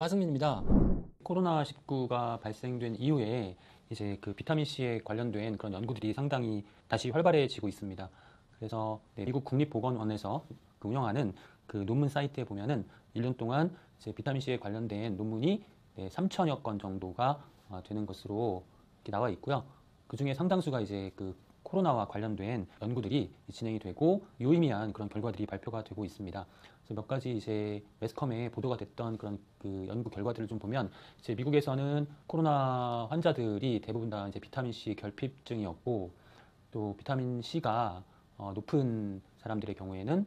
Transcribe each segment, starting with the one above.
하승민입니다. 코로나19가 발생된 이후에 이제 그 비타민 C에 관련된 그런 연구들이 상당히 다시 활발해지고 있습니다. 그래서 미국 국립보건원에서 운영하는 그 논문 사이트에 보면은 1년 동안 이제 비타민 C에 관련된 논문이 3천여 건 정도가 되는 것으로 이렇게 나와 있고요. 그 중에 상당수가 이제 그 코로나와 관련된 연구들이 진행이 되고 유의미한 그런 결과들이 발표가 되고 있습니다. 그래서 몇 가지 이제 매스컴에 보도가 됐던 그런 그 연구 결과들을 좀 보면 이제 미국에서는 코로나 환자들이 대부분 다 이제 비타민 C 결핍증이었고 또 비타민 C가 높은 사람들의 경우에는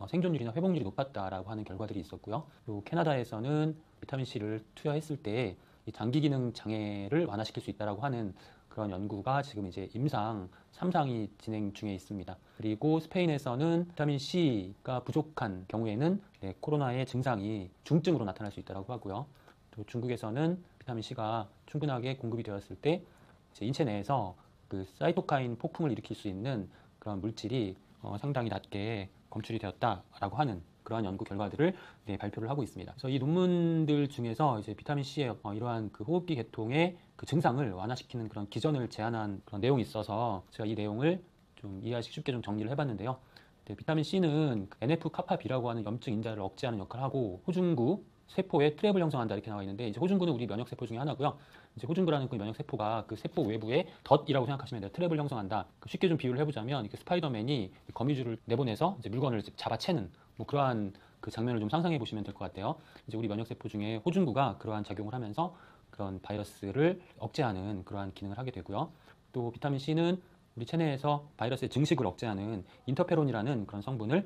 생존율이나 회복률이 높았다라고 하는 결과들이 있었고요. 또 캐나다에서는 비타민 C를 투여했을 때 이 장기 기능 장애를 완화시킬 수 있다라고 하는 그런 연구가 지금 이제 임상 3상이 진행 중에 있습니다. 그리고 스페인에서는 비타민 C가 부족한 경우에는 코로나의 증상이 중증으로 나타날 수 있다고 하고요. 또 중국에서는 비타민 C가 충분하게 공급이 되었을 때 이제 인체 내에서 그 사이토카인 폭풍을 일으킬 수 있는 그런 물질이 상당히 낮게 검출이 되었다라고 하는 그러한 연구 결과들을 발표를 하고 있습니다. 그래서 이 논문들 중에서 이제 비타민 C의 이러한 그 호흡기 계통의 그 증상을 완화시키는 그런 기전을 제안한 그런 내용이 있어서 제가 이 내용을 좀 이해하기 쉽게 좀 정리를 해봤는데요. 비타민 C는 NF-kappaB라고 하는 염증 인자를 억제하는 역할을 하고 호중구 세포에 트랩을 형성한다 이렇게 나와 있는데 이제 호중구는 우리 면역 세포 중에 하나고요. 이제 호중구라는 그 면역 세포가 그 세포 외부에 덫이라고 생각하시면 돼요. 트랩을 형성한다. 쉽게 좀 비유를 해보자면 이렇게 스파이더맨이 거미줄을 내보내서 이제 물건을 잡아채는 뭐 그러한 그 장면을 좀 상상해 보시면 될 것 같아요. 이제 우리 면역 세포 중에 호중구가 그러한 작용을 하면서 그런 바이러스를 억제하는 그러한 기능을 하게 되고요. 또 비타민 C는 우리 체내에서 바이러스의 증식을 억제하는 인터페론이라는 그런 성분을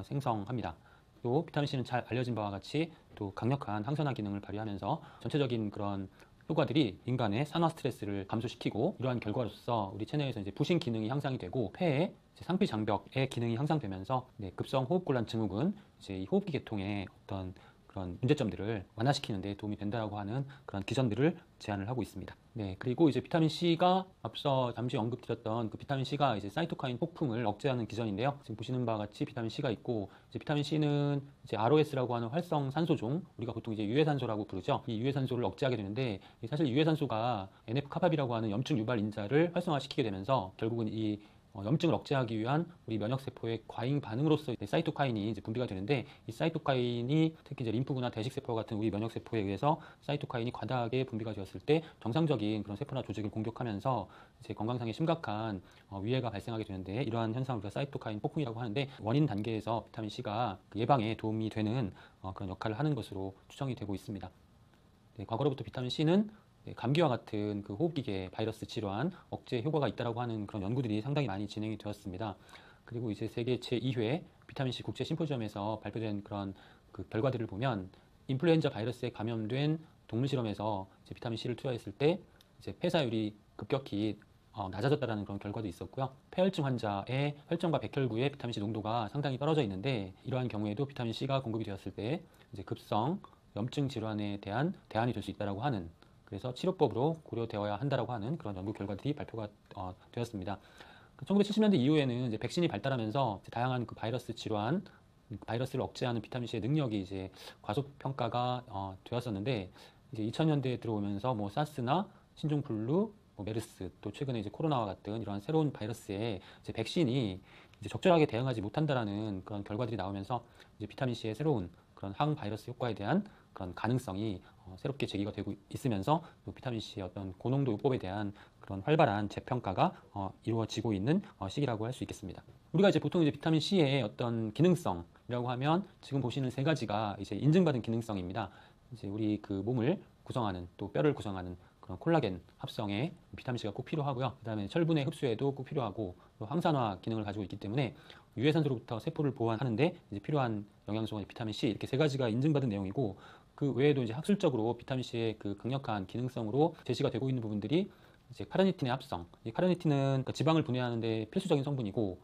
생성합니다. 또 비타민 C는 잘 알려진 바와 같이 또 강력한 항산화 기능을 발휘하면서 전체적인 그런 효과들이 인간의 산화 스트레스를 감소시키고 이러한 결과로서 우리 체내에서 이제 부신 기능이 향상이 되고 폐에 상피 장벽의 기능이 향상되면서 급성 호흡곤란 증후군 이제 이 호흡기 계통의 어떤 그런 문제점들을 완화시키는 데 도움이 된다고 하는 그런 기전들을 제안을 하고 있습니다. 그리고 이제 비타민 C가 앞서 잠시 언급드렸던 그 비타민 C가 이제 사이토카인 폭풍을 억제하는 기전인데요. 지금 보시는 바와 같이 비타민 C가 있고 이제 비타민 C는 이제 ROS라고 하는 활성 산소종, 우리가 보통 이제 유해산소라고 부르죠. 이 유해산소를 억제하게 되는데 사실 유해산소가 NF-kappaB라고 하는 염증 유발 인자를 활성화시키게 되면서 결국은 이 염증을 억제하기 위한 우리 면역세포의 과잉 반응으로서 사이토카인이 이제 분비가 되는데 이 사이토카인이 특히 이제 림프구나 대식세포 같은 우리 면역세포에 의해서 사이토카인이 과다하게 분비가 되었을 때 정상적인 그런 세포나 조직을 공격하면서 이제 건강상에 심각한 위해가 발생하게 되는데 이러한 현상을 우리가 사이토카인 폭풍이라고 하는데 원인 단계에서 비타민 C가 그 예방에 도움이 되는 그런 역할을 하는 것으로 추정이 되고 있습니다. 과거로부터 비타민 C는 감기와 같은 그 호흡기계 바이러스 질환 억제 효과가 있다고 하는 그런 연구들이 상당히 많이 진행이 되었습니다. 그리고 이제 세계 제2회 비타민 C 국제 심포지엄에서 발표된 그런 그 결과들을 보면 인플루엔자 바이러스에 감염된 동물 실험에서 이제 비타민 C를 투여했을 때 이제 폐사율이 급격히 낮아졌다는 그런 결과도 있었고요. 폐혈증 환자의 혈전과 백혈구의 비타민 C 농도가 상당히 떨어져 있는데 이러한 경우에도 비타민 C가 공급이 되었을 때 이제 급성 염증 질환에 대한 대안이 될 수 있다고 하는 그래서 치료법으로 고려되어야 한다라고 하는 그런 연구 결과들이 발표가 되었습니다. 1970년대 이후에는 이제 백신이 발달하면서 다양한 그 바이러스 질환, 바이러스를 억제하는 비타민 C의 능력이 이제 과소평가가 되었었는데 이제 2000년대에 들어오면서 뭐 사스나 신종플루, 뭐 메르스 또 최근에 이제 코로나와 같은 이러한 새로운 바이러스에 이제 백신이 이제 적절하게 대응하지 못한다라는 그런 결과들이 나오면서 이제 비타민 C의 새로운 그런 항바이러스 효과에 대한 그런 가능성이 새롭게 제기가 되고 있으면서 또 비타민 C의 어떤 고농도 요법에 대한 그런 활발한 재평가가 이루어지고 있는 시기라고 할 수 있겠습니다. 우리가 이제 보통 이제 비타민 C의 어떤 기능성이라고 하면 지금 보시는 세 가지가 이제 인증받은 기능성입니다. 이제 우리 그 몸을 구성하는 또 뼈를 구성하는 그런 콜라겐 합성에 비타민 C가 꼭 필요하고요. 그다음에 철분의 흡수에도 꼭 필요하고 또 항산화 기능을 가지고 있기 때문에 유해산소로부터 세포를 보호하는데 이제 필요한 영양소가 비타민 C 이렇게 세 가지가 인증받은 내용이고 그 외에도 이제 학술적으로 비타민 C의 그 강력한 기능성으로 제시가 되고 있는 부분들이 이제 카르니틴의 합성. 이 카르니틴은 그 지방을 분해하는데 필수적인 성분이고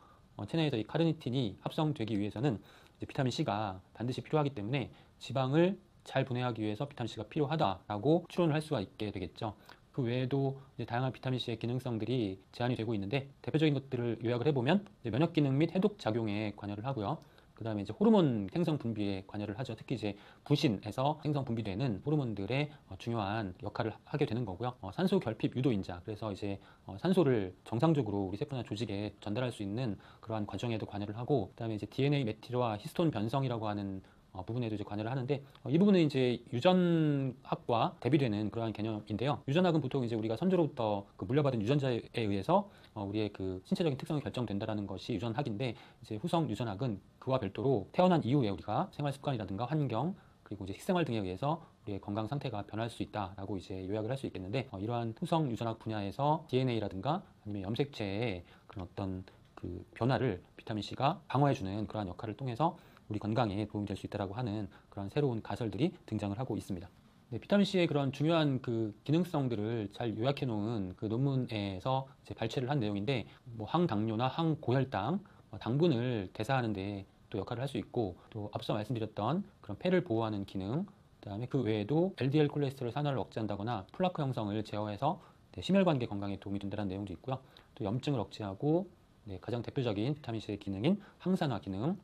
체내에서 이 카르니틴이 합성되기 위해서는 이제 비타민 C가 반드시 필요하기 때문에 지방을 잘 분해하기 위해서 비타민 C가 필요하다라고 추론을 할 수가 있게 되겠죠. 그 외에도 이제 다양한 비타민 C의 기능성들이 제한이 되고 있는데 대표적인 것들을 요약을 해보면 면역 기능 및 해독 작용에 관여를 하고요. 그 다음에 이제 호르몬 생성 분비에 관여를 하죠. 특히 이제 부신에서 생성 분비되는 호르몬들의 중요한 역할을 하게 되는 거고요. 산소 결핍 유도인자, 그래서 이제 산소를 정상적으로 우리 세포나 조직에 전달할 수 있는 그러한 과정에도 관여를 하고, 그다음에 이제 DNA 메티로와 히스톤 변성이라고 하는 부분에도 이제 관여를 하는데, 이 부분은 이제 유전학과 대비되는 그러한 개념인데요. 유전학은 보통 이제 우리가 선조로부터 그 물려받은 유전자에 의해서 우리의 그 신체적인 특성이 결정된다라는 것이 유전학인데, 이제 후성 유전학은 그와 별도로 태어난 이후에 우리가 생활 습관이라든가 환경, 그리고 이제 식생활 등에 의해서 우리의 건강 상태가 변할 수 있다라고 이제 요약을 할 수 있겠는데, 이러한 후성 유전학 분야에서 DNA라든가 아니면 염색체의 그런 어떤 그 변화를 비타민 C가 방어해주는 그러한 역할을 통해서 우리 건강에 도움이 될 수 있다라고 하는 그런 새로운 가설들이 등장을 하고 있습니다. 네, 비타민 C의 그런 중요한 그 기능성들을 잘 요약해 놓은 그 논문에서 이제 발췌를 한 내용인데, 뭐 항당뇨나 항고혈당, 당분을 대사하는데 또 역할을 할 수 있고, 또 앞서 말씀드렸던 그런 폐를 보호하는 기능, 그다음에 그 외에도 LDL 콜레스테롤 산화를 억제한다거나 플라크 형성을 제어해서 심혈관계 건강에 도움이 된다는 내용도 있고요. 또 염증을 억제하고, 가장 대표적인 비타민 C의 기능인 항산화 기능,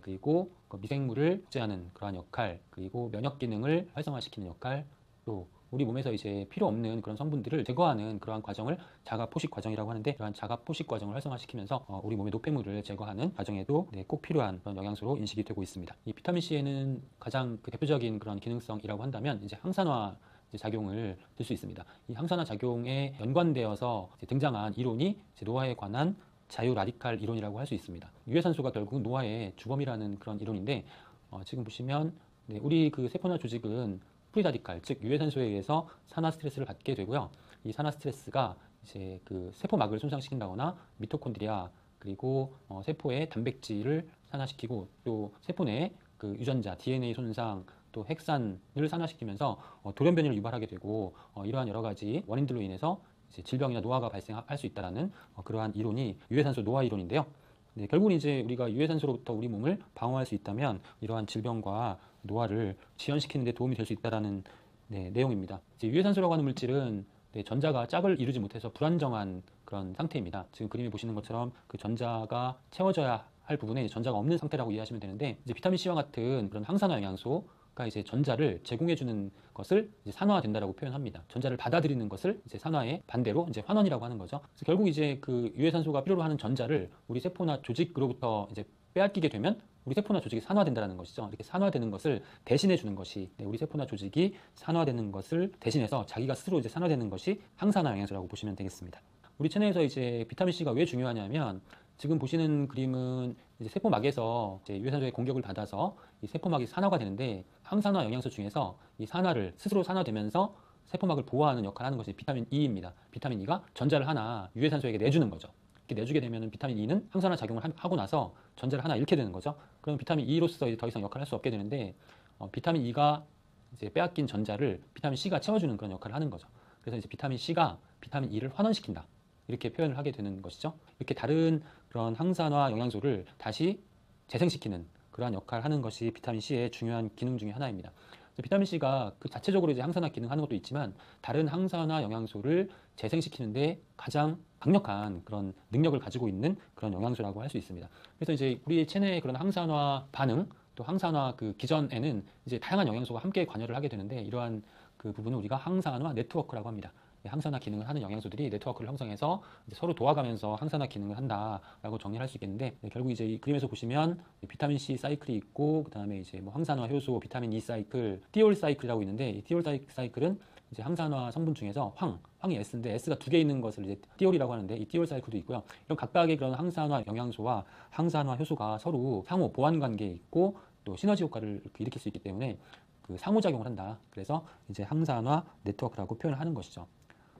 그리고 미생물을 억제하는 그러한 역할, 그리고 면역 기능을 활성화시키는 역할, 또 우리 몸에서 이제 필요 없는 그런 성분들을 제거하는 그러한 과정을 자가 포식 과정이라고 하는데, 그러한 자가 포식 과정을 활성화시키면서 우리 몸의 노폐물을 제거하는 과정에도 꼭 필요한 그런 영양소로 인식이 되고 있습니다. 이 비타민 C에는 가장 그 대표적인 그런 기능성이라고 한다면 이제 항산화 작용을 들 수 있습니다. 이 항산화 작용에 연관되어서 등장한 이론이 노화에 관한 자유 라디칼 이론이라고 할 수 있습니다. 유해산소가 결국 노화의 주범이라는 그런 이론인데, 지금 보시면 우리 그 세포나 조직은 프리 라디칼, 즉 유해산소에 의해서 산화 스트레스를 받게 되고요. 이 산화 스트레스가 이제 그 세포막을 손상시킨다거나 미토콘드리아, 그리고 세포의 단백질을 산화시키고, 또 세포 내 그 유전자, DNA 손상, 또 핵산을 산화시키면서 돌연변이를 유발하게 되고, 이러한 여러 가지 원인들로 인해서 질병이나 노화가 발생할 수 있다는 그러한 이론이 유해산소 노화 이론인데요. 결국은 이제 우리가 유해산소로부터 우리 몸을 방어할 수 있다면 이러한 질병과 노화를 지연시키는 데 도움이 될 수 있다는 내용입니다. 유해산소라고 하는 물질은 전자가 짝을 이루지 못해서 불안정한 그런 상태입니다. 지금 그림에 보시는 것처럼 그 전자가 채워져야 할 부분에 전자가 없는 상태라고 이해하시면 되는데, 이제 비타민 C와 같은 그런 항산화 영양소가 이제 전자를 제공해주는 것을 이제 산화된다라고 표현합니다. 전자를 받아들이는 것을 이제 산화의 반대로 이제 환원이라고 하는 거죠. 그래서 결국 이제 그 유해산소가 필요로 하는 전자를 우리 세포나 조직으로부터 이제 빼앗기게 되면 우리 세포나 조직이 산화된다는 것이죠. 이렇게 산화되는 것을 대신해 주는 것이, 우리 세포나 조직이 산화되는 것을 대신해서 자기가 스스로 이제 산화되는 것이 항산화 영양소라고 보시면 되겠습니다. 우리 체내에서 이제 비타민 C가 왜 중요하냐면, 지금 보시는 그림은 이제 세포막에서 이제 유해산소의 공격을 받아서 이 세포막이 산화가 되는데, 항산화 영양소 중에서 이 산화를 스스로 산화되면서 세포막을 보호하는 역할을 하는 것이 비타민 E입니다. 비타민 E가 전자를 하나 유해산소에게 내주는 거죠. 이렇게 내주게 되면 비타민 E는 항산화 작용을 하고 나서 전자를 하나 잃게 되는 거죠. 그럼 비타민 E로서 이제 더 이상 역할을 할 수 없게 되는데, 비타민 E가 이제 빼앗긴 전자를 비타민 C가 채워주는 그런 역할을 하는 거죠. 그래서 이제 비타민 C가 비타민 E를 환원시킨다, 이렇게 표현을 하게 되는 것이죠. 이렇게 다른 그런 항산화 영양소를 다시 재생시키는 그러한 역할을 하는 것이 비타민 C의 중요한 기능 중에 하나입니다. 비타민 C가 그 자체적으로 이제 항산화 기능하는 것도 있지만, 다른 항산화 영양소를 재생시키는데 가장 강력한 그런 능력을 가지고 있는 그런 영양소라고 할 수 있습니다. 그래서 이제 우리 체내의 그런 항산화 반응, 또 항산화 그 기전에는 이제 다양한 영양소가 함께 관여를 하게 되는데, 이러한 그 부분을 우리가 항산화 네트워크라고 합니다. 항산화 기능을 하는 영양소들이 네트워크를 형성해서 이제 서로 도와가면서 항산화 기능을 한다라고 정리를 할 수 있겠는데, 결국 이제 이 그림에서 보시면 비타민 C 사이클이 있고, 그 다음에 이제 뭐 항산화 효소, 비타민 E 사이클, 티올 사이클이라고 있는데, 이 티올 사이클은 이제 항산화 성분 중에서 황이 S인데 S가 두 개 있는 것을 이제 티올이라고 하는데, 이 티올 사이클도 있고요. 이런 각각의 그런 항산화 영양소와 항산화 효소가 서로 상호 보완 관계에 있고, 또 시너지 효과를 일으킬 수 있기 때문에 그 상호작용을 한다. 그래서 이제 항산화 네트워크라고 표현을 하는 것이죠.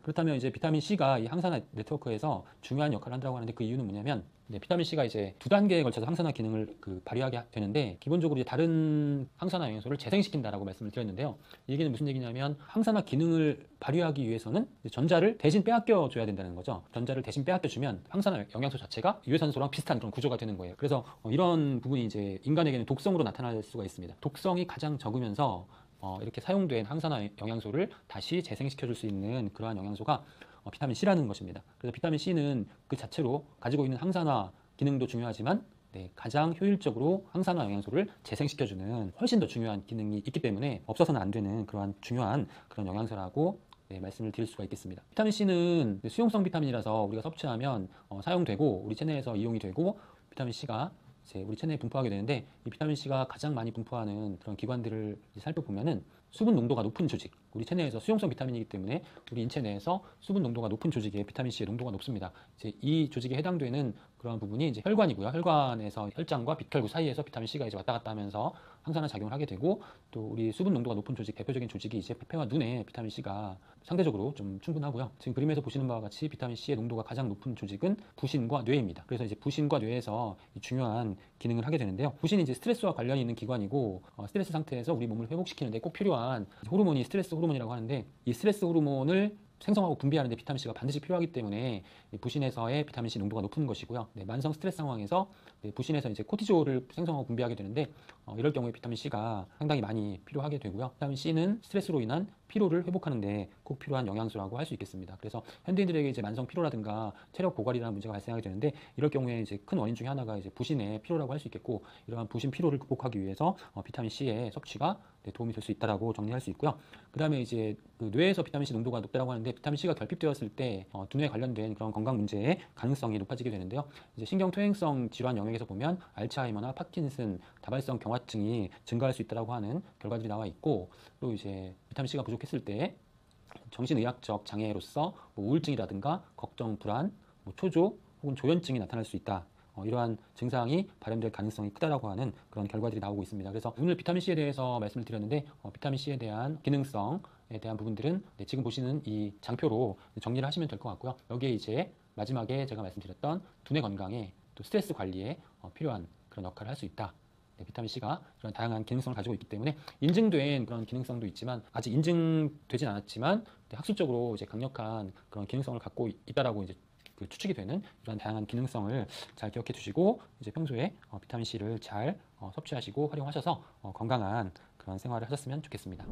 그렇다면 이제 비타민 C가 이 항산화 네트워크에서 중요한 역할을 한다고 하는데, 그 이유는 뭐냐면, 비타민 C가 이제 두 단계에 걸쳐서 항산화 기능을 발휘하게 되는데, 기본적으로 이제 다른 항산화 영양소를 재생시킨다라고 말씀을 드렸는데요. 이 얘기는 무슨 얘기냐면, 항산화 기능을 발휘하기 위해서는 전자를 대신 빼앗겨 줘야 된다는 거죠. 전자를 대신 빼앗겨 주면 항산화 영양소 자체가 유해산소랑 비슷한 그런 구조가 되는 거예요. 그래서 이런 부분이 이제 인간에게는 독성으로 나타날 수가 있습니다. 독성이 가장 적으면서 이렇게 사용된 항산화 영양소를 다시 재생시켜 줄 수 있는 그러한 영양소가 비타민 C라는 것입니다. 그래서 비타민 C는 그 자체로 가지고 있는 항산화 기능도 중요하지만, 가장 효율적으로 항산화 영양소를 재생시켜주는 훨씬 더 중요한 기능이 있기 때문에 없어서는 안 되는 그러한 중요한 그런 영양소라고 말씀을 드릴 수가 있겠습니다. 비타민 C는 수용성 비타민이라서 우리가 섭취하면 사용되고 우리 체내에서 이용이 되고 비타민 C가 이제 우리 체내에 분포하게 되는데, 이 비타민 C가 가장 많이 분포하는 그런 기관들을 살펴보면은 수분 농도가 높은 조직, 우리 체내에서 수용성 비타민이기 때문에 우리 인체 내에서 수분 농도가 높은 조직에 비타민 C의 농도가 높습니다. 이제 이 조직에 해당되는 그런 부분이 이제 혈관이고요. 혈관에서 혈장과 빛혈구 사이에서 비타민 C가 이제 왔다 갔다 하면서 항산화 작용을 하게 되고, 또 우리 수분 농도가 높은 조직, 대표적인 조직이 이제 폐와 눈에 비타민 C가 상대적으로 좀 충분하고요. 지금 그림에서 보시는 바와 같이 비타민 C의 농도가 가장 높은 조직은 부신과 뇌입니다. 그래서 이제 부신과 뇌에서 중요한 기능을 하게 되는데요. 부신이 이제 스트레스와 관련이 있는 기관이고, 스트레스 상태에서 우리 몸을 회복시키는데 꼭 필요한 호르몬이 스트레스 호르몬이라고 하는데, 이 스트레스 호르몬을 생성하고 분비하는데 비타민 C가 반드시 필요하기 때문에 부신에서의 비타민 C 농도가 높은 것이고요. 만성 스트레스 상황에서 부신에서 이제 코티졸을 생성하고 분비하게 되는데, 이럴 경우에 비타민 C가 상당히 많이 필요하게 되고요. 비타민 C는 스트레스로 인한 피로를 회복하는데 꼭 필요한 영양소라고 할 수 있겠습니다. 그래서 현대인들에게 이제 만성 피로라든가 체력 고갈이라는 문제가 발생하게 되는데, 이럴 경우에 이제 큰 원인 중에 하나가 이제 부신의 피로라고 할 수 있겠고, 이러한 부신 피로를 극복하기 위해서 비타민 C의 섭취가 도움이 될 수 있다라고 정리할 수 있고요. 그 다음에 이제 그 뇌에서 비타민 C 농도가 높다라고 하는데, 비타민 C가 결핍되었을 때 두뇌에 관련된 그런 건강 문제의 가능성이 높아지게 되는데요. 이제 신경퇴행성 질환 영역에서 보면 알츠하이머나 파킨슨, 다발성 경화증이 증가할 수 있다라고 하는 결과들이 나와 있고, 또 이제 비타민 C가 부족했을 때 정신의학적 장애로서 우울증이라든가 걱정, 불안, 초조 혹은 조현증이 나타날 수 있다. 이러한 증상이 발현될 가능성이 크다라고 하는 그런 결과들이 나오고 있습니다. 그래서 오늘 비타민 C에 대해서 말씀을 드렸는데, 비타민 C에 대한 기능성에 대한 부분들은 지금 보시는 이 장표로 정리를 하시면 될 것 같고요. 여기에 이제 마지막에 제가 말씀드렸던 두뇌 건강에 또 스트레스 관리에 필요한 그런 역할을 할 수 있다. 비타민 C가 그런 다양한 기능성을 가지고 있기 때문에 인증된 그런 기능성도 있지만, 아직 인증되진 않았지만 학술적으로 이제 강력한 그런 기능성을 갖고 있다라고 이제 추측이 되는 이런 다양한 기능성을 잘 기억해 두시고, 이제 평소에 비타민 C를 잘 섭취하시고 활용하셔서 건강한 그런 생활을 하셨으면 좋겠습니다.